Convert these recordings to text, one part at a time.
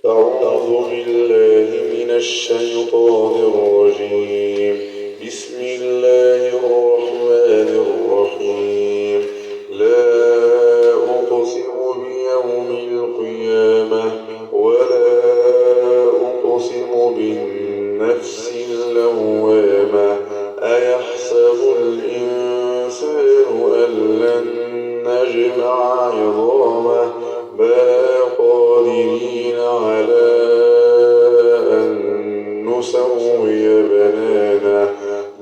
أعوذ بالله من الشيطان الرجيم. بسم الله الرحمن الرحيم. لا أقسم بيوم القيامة ولا أقسم بالنفس اللوامة. أيحسب الإنسان أن لن نجمع عظامه بلى قادرين على أن نسوي بنانه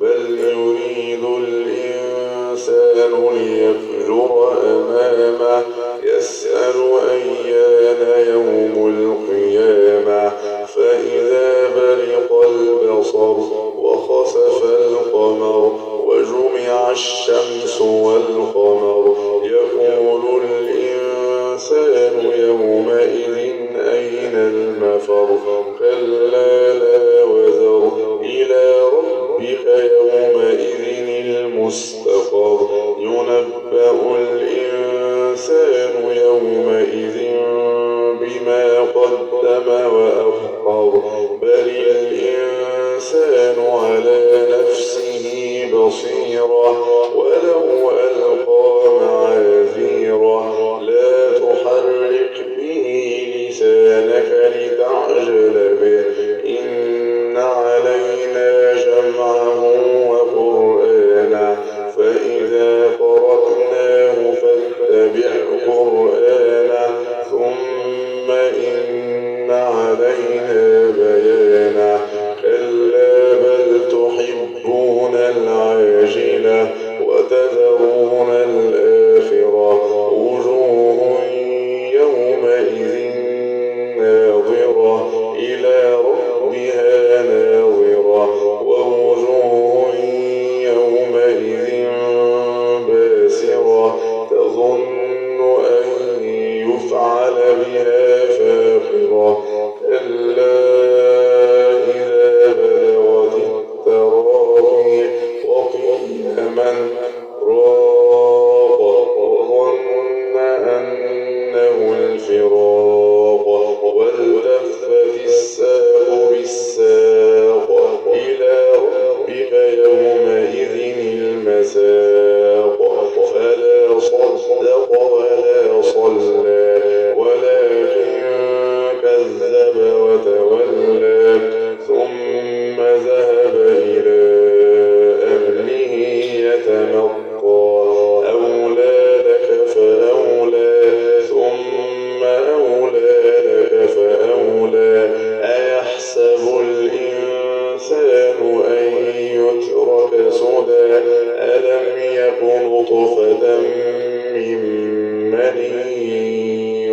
بل يريد الإنسان ليفجر أمامه يسأل أيان يوم القيامة فإذا برق البصر وخسف القمر وجمع الشمس والقمر يقول الإنسان يومئذ أين المفر كلا لا وزر إلى ربك يومئذ المستقر ينبأ الإنسان يومئذ بما قدم وأخر بل الإنسان على نفسه بصيرة ولو ألقى معاذيره لا تحرك به لسانك لتعجل به إن علينا جمعه وقرآنه فإذا قرأناه فاتبع قرآنه ثم إن علينا بيانه كلا بل تحبون العاجلة وتذرون الآخرة وجوه يومئذ ناظرة إلى ربها ناظرة ووجوه يومئذ باسرة تظن أن يفعل بها فاقرة كلا إذا بلغت التراقي وقيل من راق وظن أنه الفراق والتفت الساق بالساق إلى ربك يومئذ المساق فلا صدق ولا صلى ولكن كذب وتولى ثم ذهب إلى أهله يتمطى أولى لك فأولى ثم أولى لك فأولى أيحسب الإنسان أن يترك سدى ألم يكن نطفة من مني